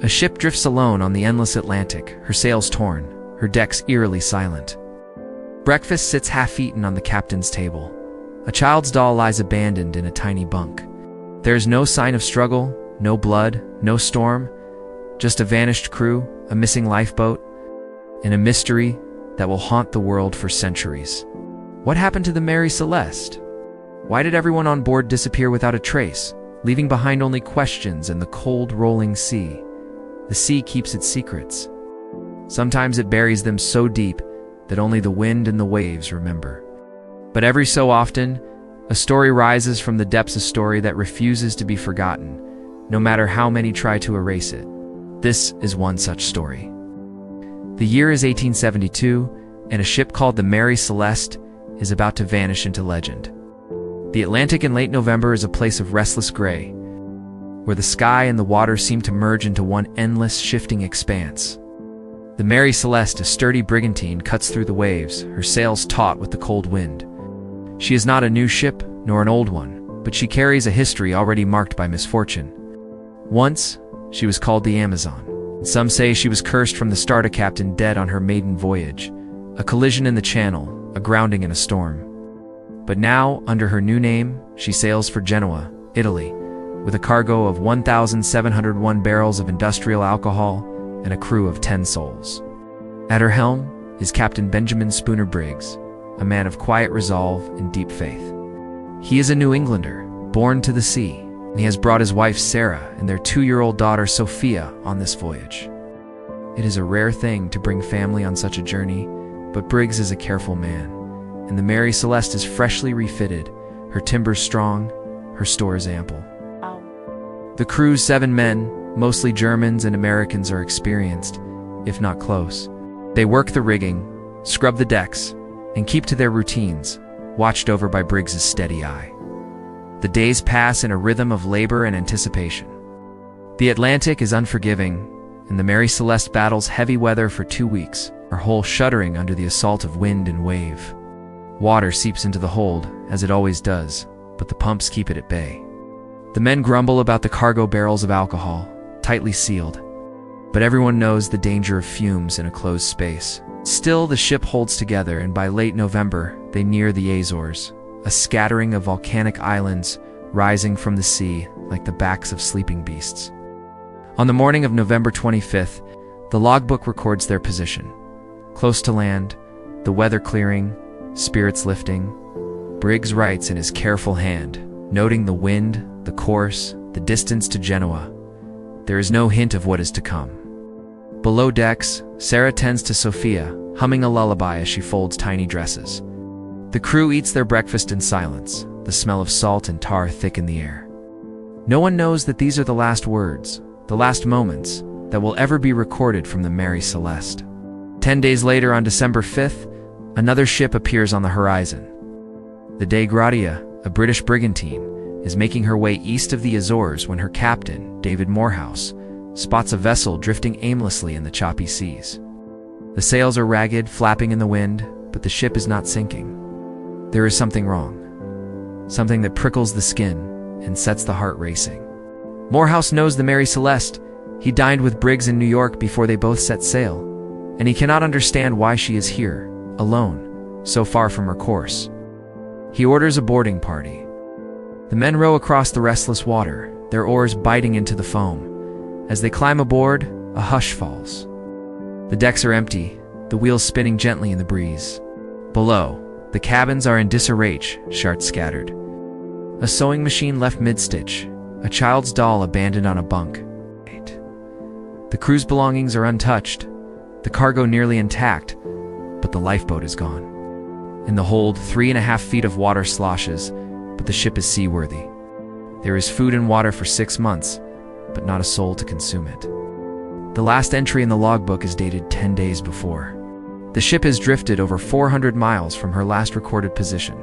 A ship drifts alone on the endless Atlantic, her sails torn, her decks eerily silent. Breakfast sits half-eaten on the captain's table. A child's doll lies abandoned in a tiny bunk. There is no sign of struggle, no blood, no storm, just a vanished crew, a missing lifeboat, and a mystery that will haunt the world for centuries. What happened to the Mary Celeste? Why did everyone on board disappear without a trace, leaving behind only questions and the cold, rolling sea? The sea keeps its secrets. Sometimes it buries them so deep that only the wind and the waves remember. But every so often, a story rises from the depths of story that refuses to be forgotten, no matter how many try to erase it. This is one such story. The year is 1872, and a ship called the Mary Celeste is about to vanish into legend. The Atlantic in late November is a place of restless gray, where the sky and the water seem to merge into one endless, shifting expanse. The Mary Celeste, a sturdy brigantine, cuts through the waves, her sails taut with the cold wind. She is not a new ship, nor an old one, but she carries a history already marked by misfortune. Once, she was called the Amazon. Some say she was cursed from the start, a captain dead on her maiden voyage, a collision in the channel, a grounding in a storm. But now, under her new name, she sails for Genoa, Italy, with a cargo of 1,701 barrels of industrial alcohol and a crew of 10 souls. At her helm is Captain Benjamin Spooner Briggs, a man of quiet resolve and deep faith. He is a New Englander, born to the sea, and he has brought his wife Sarah and their 2-year-old daughter Sophia on this voyage. It is a rare thing to bring family on such a journey, but Briggs is a careful man, and the Mary Celeste is freshly refitted, her timbers strong, her stores ample. The crew's 7 men, mostly Germans and Americans, are experienced, if not close. They work the rigging, scrub the decks, and keep to their routines, watched over by Briggs's steady eye. The days pass in a rhythm of labor and anticipation. The Atlantic is unforgiving, and the Mary Celeste battles heavy weather for 2 weeks, her hull shuddering under the assault of wind and wave. Water seeps into the hold, as it always does, but the pumps keep it at bay. The men grumble about the cargo barrels of alcohol, tightly sealed, but everyone knows the danger of fumes in a closed space. Still, the ship holds together, and by late November, they near the Azores, a scattering of volcanic islands rising from the sea like the backs of sleeping beasts. On the morning of November 25th, the logbook records their position. Close to land, the weather clearing, spirits lifting, Briggs writes in his careful hand, noting the wind, the course, the distance to Genoa. There is no hint of what is to come. Below decks, Sarah tends to Sophia, humming a lullaby as she folds tiny dresses. The crew eats their breakfast in silence, the smell of salt and tar thick in the air. No one knows that these are the last words, the last moments, that will ever be recorded from the Mary Celeste. 10 days later, on December 5th, another ship appears on the horizon. The Dei Gratia, a British brigantine, is making her way east of the Azores when her captain, David Morehouse, spots a vessel drifting aimlessly in the choppy seas. The sails are ragged, flapping in the wind, but the ship is not sinking. There is something wrong, something that prickles the skin and sets the heart racing. Morehouse knows the Mary Celeste. He dined with Briggs in New York before they both set sail, and he cannot understand why she is here, alone, so far from her course. He orders a boarding party. The men row across the restless water, their oars biting into the foam. As they climb aboard, a hush falls. The decks are empty, the wheels spinning gently in the breeze. Below, the cabins are in disarray, shards scattered. A sewing machine left mid-stitch, a child's doll abandoned on a bunk. The crew's belongings are untouched, the cargo nearly intact, but the lifeboat is gone. In the hold, 3.5 feet of water sloshes, but the ship is seaworthy. There is food and water for 6 months, but not a soul to consume it. The last entry in the logbook is dated 10 days before. The ship has drifted over 400 miles from her last recorded position.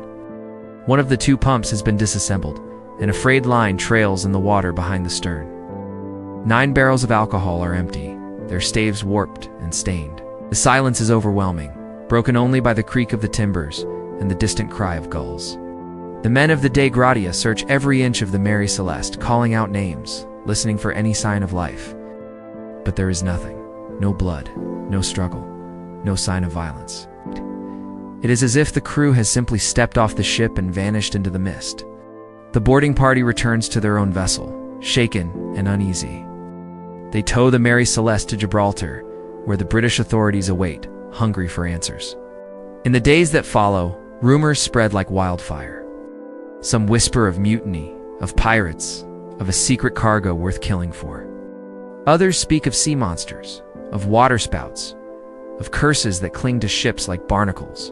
One of the 2 pumps has been disassembled, and a frayed line trails in the water behind the stern. 9 barrels of alcohol are empty, their staves warped and stained. The silence is overwhelming, broken only by the creak of the timbers and the distant cry of gulls. The men of the Dei Gratia search every inch of the Mary Celeste, calling out names, listening for any sign of life. But there is nothing. No blood, no struggle, no sign of violence. It is as if the crew has simply stepped off the ship and vanished into the mist. The boarding party returns to their own vessel, shaken and uneasy. They tow the Mary Celeste to Gibraltar, where the British authorities await, hungry for answers. In the days that follow, rumors spread like wildfire. Some whisper of mutiny, of pirates, of a secret cargo worth killing for. Others speak of sea monsters, of waterspouts, of curses that cling to ships like barnacles.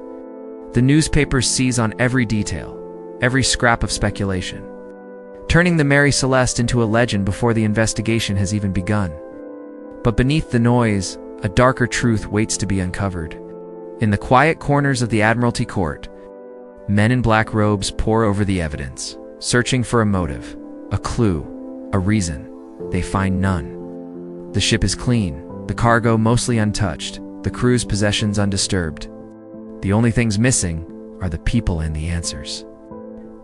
The newspapers seize on every detail, every scrap of speculation, turning the Mary Celeste into a legend before the investigation has even begun. But beneath the noise, a darker truth waits to be uncovered. In the quiet corners of the Admiralty Court, men in black robes pore over the evidence, searching for a motive, a clue, a reason. They find none. The ship is clean, the cargo mostly untouched, the crew's possessions undisturbed. The only things missing are the people and the answers.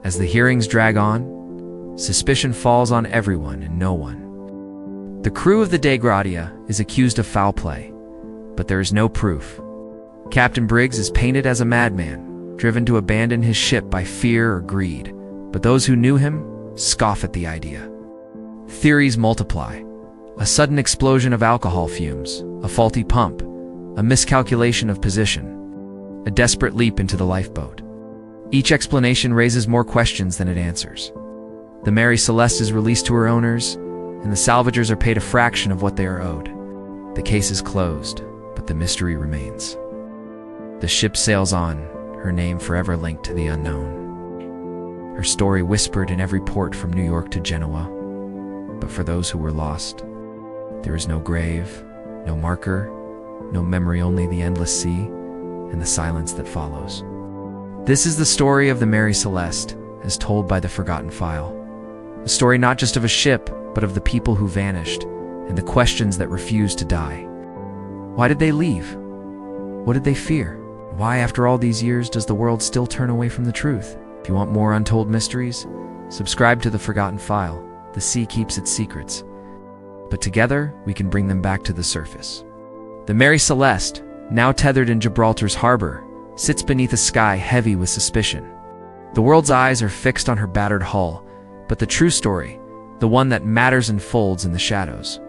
As the hearings drag on, suspicion falls on everyone and no one. The crew of the Dei Gratia is accused of foul play, but there is no proof. Captain Briggs is painted as a madman, driven to abandon his ship by fear or greed, but those who knew him scoff at the idea. Theories multiply. A sudden explosion of alcohol fumes, a faulty pump, a miscalculation of position, a desperate leap into the lifeboat. Each explanation raises more questions than it answers. The Mary Celeste is released to her owners, and the salvagers are paid a fraction of what they are owed. The case is closed, but the mystery remains. The ship sails on, her name forever linked to the unknown. Her story whispered in every port from New York to Genoa. But for those who were lost, there is no grave, no marker, no memory, only the endless sea and the silence that follows. This is the story of the Mary Celeste, as told by the Forgotten File. A story not just of a ship, but of the people who vanished, and the questions that refused to die. Why did they leave? What did they fear? Why, after all these years, does the world still turn away from the truth? If you want more untold mysteries, subscribe to the Forgotten File. The sea keeps its secrets, but together we can bring them back to the surface. The Mary Celeste, now tethered in Gibraltar's harbor, sits beneath a sky heavy with suspicion. The world's eyes are fixed on her battered hull, but the true story, the one that matters, unfolds in the shadows.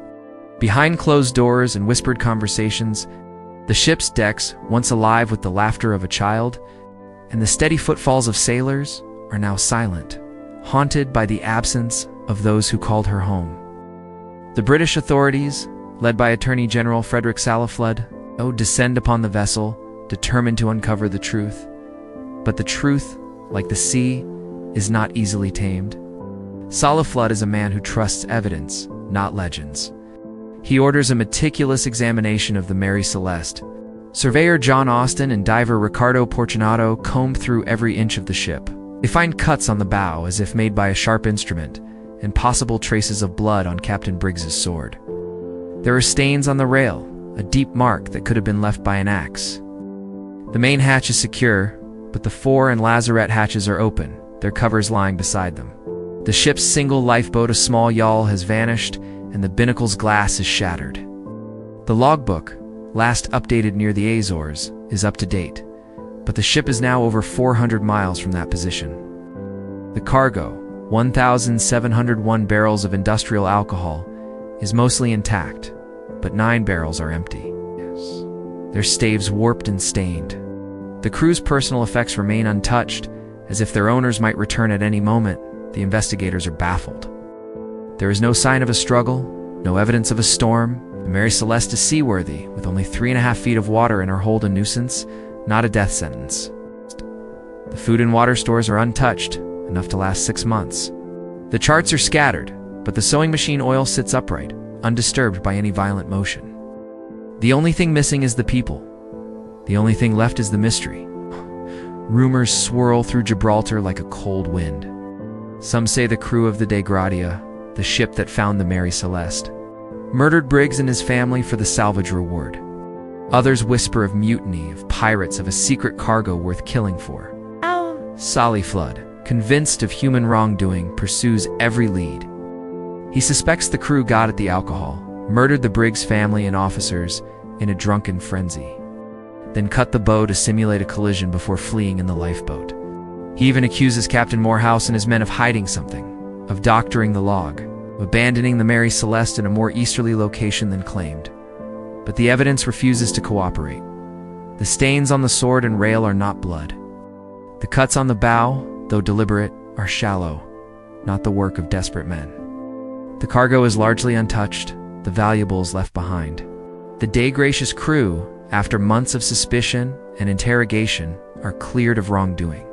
Behind closed doors and whispered conversations, the ship's decks, once alive with the laughter of a child, and the steady footfalls of sailors, are now silent, haunted by the absence of those who called her home. The British authorities, led by Attorney General Frederick Salaflood, descend upon the vessel, determined to uncover the truth. But the truth, like the sea, is not easily tamed. Salaflood is a man who trusts evidence, not legends. He orders a meticulous examination of the Mary Celeste. Surveyor John Austin and diver Ricardo Porcinato comb through every inch of the ship. They find cuts on the bow as if made by a sharp instrument, and possible traces of blood on Captain Briggs's sword. There are stains on the rail, a deep mark that could have been left by an axe. The main hatch is secure, but the fore and lazarette hatches are open, their covers lying beside them. The ship's single lifeboat, a small yawl, has vanished, and the binnacle's glass is shattered. The logbook, last updated near the Azores, is up to date, but the ship is now over 400 miles from that position. The cargo, 1,701 barrels of industrial alcohol, is mostly intact, but 9 barrels are empty. Their staves warped and stained. The crew's personal effects remain untouched, as if their owners might return at any moment. The investigators are baffled. There is no sign of a struggle, no evidence of a storm. The Mary Celeste is seaworthy, with only 3.5 feet of water in her hold, a nuisance, not a death sentence. The food and water stores are untouched, enough to last 6 months. The charts are scattered, but the sewing machine oil sits upright, undisturbed by any violent motion. The only thing missing is the people. The only thing left is the mystery. Rumors swirl through Gibraltar like a cold wind. Some say the crew of the Dei Gratia, the ship that found the Mary Celeste, murdered Briggs and his family for the salvage reward. Others whisper of mutiny, of pirates, of a secret cargo worth killing for. Salaflood, convinced of human wrongdoing, pursues every lead. He suspects the crew got at the alcohol, murdered the Briggs family and officers in a drunken frenzy, then cut the bow to simulate a collision before fleeing in the lifeboat. He even accuses Captain Morehouse and his men of hiding something, of doctoring the log, of abandoning the Mary Celeste in a more easterly location than claimed. But the evidence refuses to cooperate. The stains on the sword and rail are not blood. The cuts on the bow, though deliberate, are shallow, not the work of desperate men. The cargo is largely untouched, the valuables left behind. The day-gracious crew, after months of suspicion and interrogation, are cleared of wrongdoing.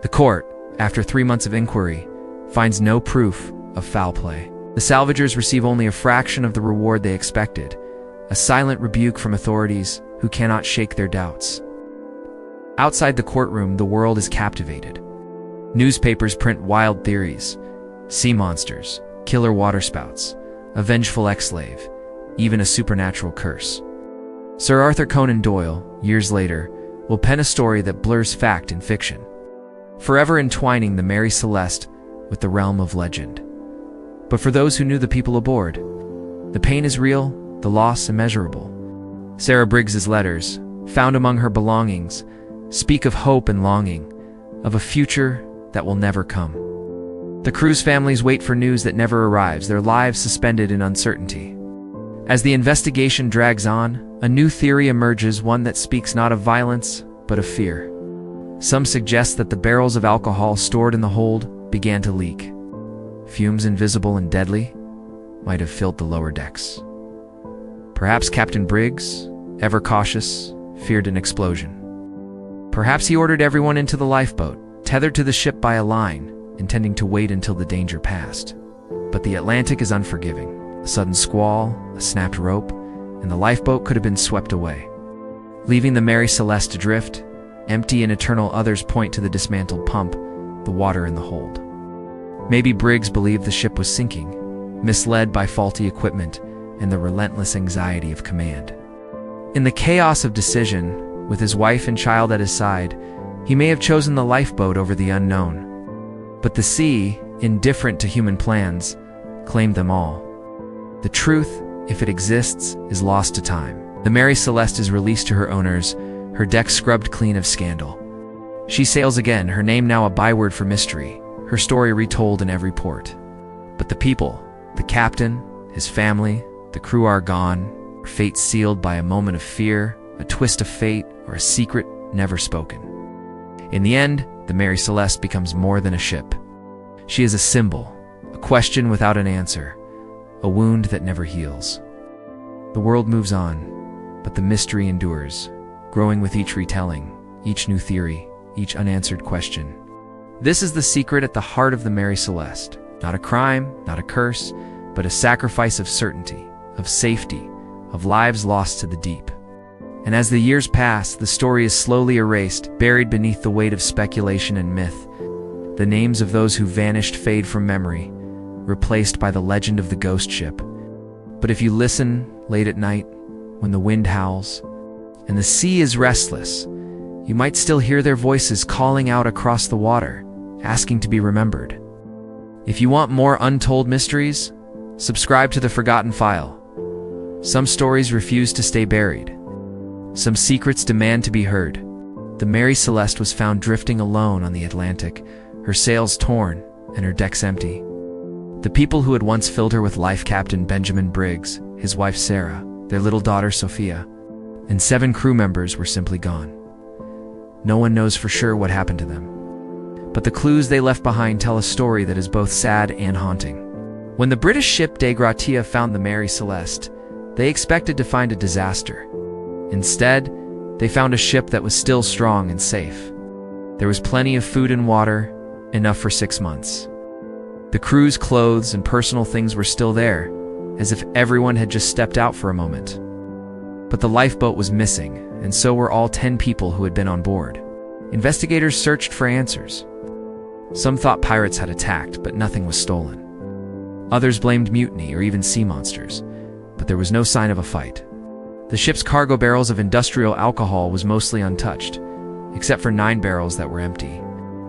The court, after 3 months of inquiry, finds no proof of foul play. The salvagers receive only a fraction of the reward they expected, a silent rebuke from authorities who cannot shake their doubts. Outside the courtroom, the world is captivated. Newspapers print wild theories: sea monsters, killer waterspouts, a vengeful ex-slave, even a supernatural curse. Sir Arthur Conan Doyle, years later, will pen a story that blurs fact and fiction, forever entwining the Mary Celeste with the realm of legend. But for those who knew the people aboard, the pain is real, the loss immeasurable. Sarah Briggs's letters, found among her belongings, speak of hope and longing, of a future that will never come. The crew's families wait for news that never arrives, their lives suspended in uncertainty. As the investigation drags on, a new theory emerges, one that speaks not of violence, but of fear. Some suggest that the barrels of alcohol stored in the hold began to leak. Fumes invisible and deadly might have filled the lower decks. Perhaps Captain Briggs, ever cautious, feared an explosion. Perhaps he ordered everyone into the lifeboat, tethered to the ship by a line, intending to wait until the danger passed. But the Atlantic is unforgiving. A sudden squall, a snapped rope, and the lifeboat could have been swept away, leaving the Mary Celeste adrift, empty and eternal. Others point to the dismantled pump, the water in the hold. Maybe Briggs believed the ship was sinking, misled by faulty equipment and the relentless anxiety of command. In the chaos of decision, with his wife and child at his side, he may have chosen the lifeboat over the unknown. But the sea, indifferent to human plans, claimed them all. The truth, if it exists, is lost to time. The Mary Celeste is released to her owners, her deck scrubbed clean of scandal. She sails again, her name now a byword for mystery, her story retold in every port. But the people, the captain, his family, the crew are gone, her fate sealed by a moment of fear, a twist of fate, or a secret never spoken. In the end, the Mary Celeste becomes more than a ship. She is a symbol, a question without an answer, a wound that never heals. The world moves on, but the mystery endures, growing with each retelling, each new theory, each unanswered question. This is the secret at the heart of the Mary Celeste. Not a crime, not a curse, but a sacrifice of certainty, of safety, of lives lost to the deep. And as the years pass, the story is slowly erased, buried beneath the weight of speculation and myth. The names of those who vanished fade from memory, replaced by the legend of the ghost ship. But if you listen late at night, when the wind howls, and the sea is restless, you might still hear their voices calling out across the water, asking to be remembered. If you want more untold mysteries, subscribe to The Forgotten File. Some stories refuse to stay buried. Some secrets demand to be heard. The Mary Celeste was found drifting alone on the Atlantic, her sails torn and her decks empty. The people who had once filled her with life, Captain Benjamin Briggs, his wife Sarah, their little daughter Sophia, and 7 crew members were simply gone. No one knows for sure what happened to them. But the clues they left behind tell a story that is both sad and haunting. When the British ship Dei Gratia found the Mary Celeste, they expected to find a disaster. Instead, they found a ship that was still strong and safe. There was plenty of food and water, enough for 6 months. The crew's clothes and personal things were still there, as if everyone had just stepped out for a moment. But the lifeboat was missing, and so were all 10 people who had been on board. Investigators searched for answers. Some thought pirates had attacked, but nothing was stolen. Others blamed mutiny or even sea monsters, but there was no sign of a fight. The ship's cargo barrels of industrial alcohol was mostly untouched, except for 9 barrels that were empty.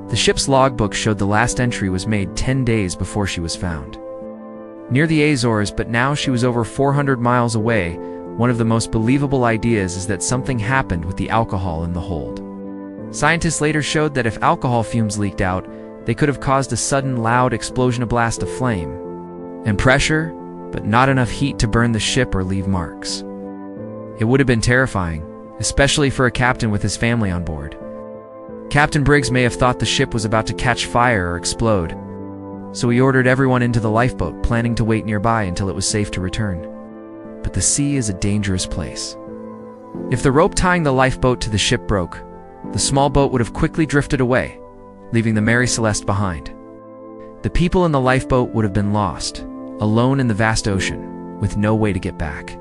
The ship's logbook showed the last entry was made 10 days before she was found. near the Azores, but now she was over 400 miles away. One of the most believable ideas is that something happened with the alcohol in the hold. Scientists later showed that if alcohol fumes leaked out, they could have caused a sudden loud explosion, a blast of flame and pressure, but not enough heat to burn the ship or leave marks. It would have been terrifying, especially for a captain with his family on board. Captain Briggs may have thought the ship was about to catch fire or explode, so he ordered everyone into the lifeboat, planning to wait nearby until it was safe to return. But the sea is a dangerous place. If the rope tying the lifeboat to the ship broke, the small boat would have quickly drifted away, leaving the Mary Celeste behind. The people in the lifeboat would have been lost, alone in the vast ocean, with no way to get back.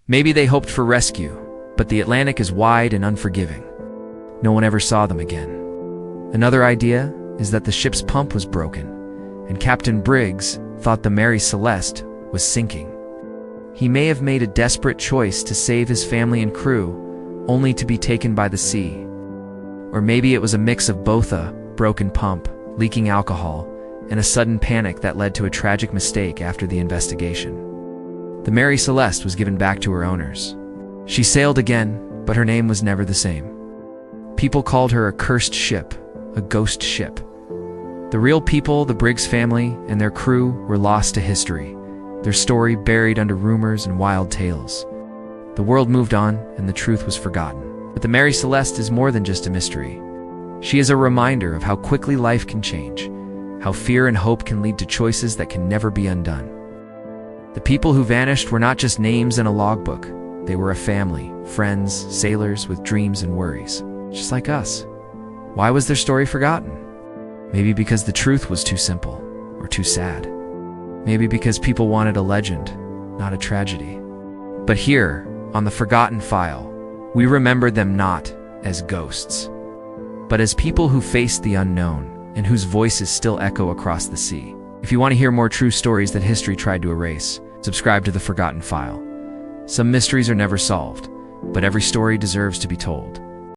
Maybe they hoped for rescue, but the Atlantic is wide and unforgiving. No one ever saw them again. Another idea is that the ship's pump was broken, and Captain Briggs thought the Mary Celeste was sinking. He may have made a desperate choice to save his family and crew, only to be taken by the sea. Or maybe it was a mix of both: a broken pump, leaking alcohol, and a sudden panic that led to a tragic mistake after the investigation. The Mary Celeste was given back to her owners. She sailed again, but her name was never the same. People called her a cursed ship, a ghost ship. The real people, the Briggs family, and their crew were lost to history, their story buried under rumors and wild tales. The world moved on, and the truth was forgotten. But the Mary Celeste is more than just a mystery. She is a reminder of how quickly life can change, how fear and hope can lead to choices that can never be undone. The people who vanished were not just names in a logbook. They were a family, friends, sailors with dreams and worries, just like us. Why was their story forgotten? Maybe because the truth was too simple or too sad. Maybe because people wanted a legend, not a tragedy. But here, on the Forgotten File, we remember them not as ghosts, but as people who faced the unknown and whose voices still echo across the sea. If you want to hear more true stories that history tried to erase, subscribe to the Forgotten File. Some mysteries are never solved, but every story deserves to be told.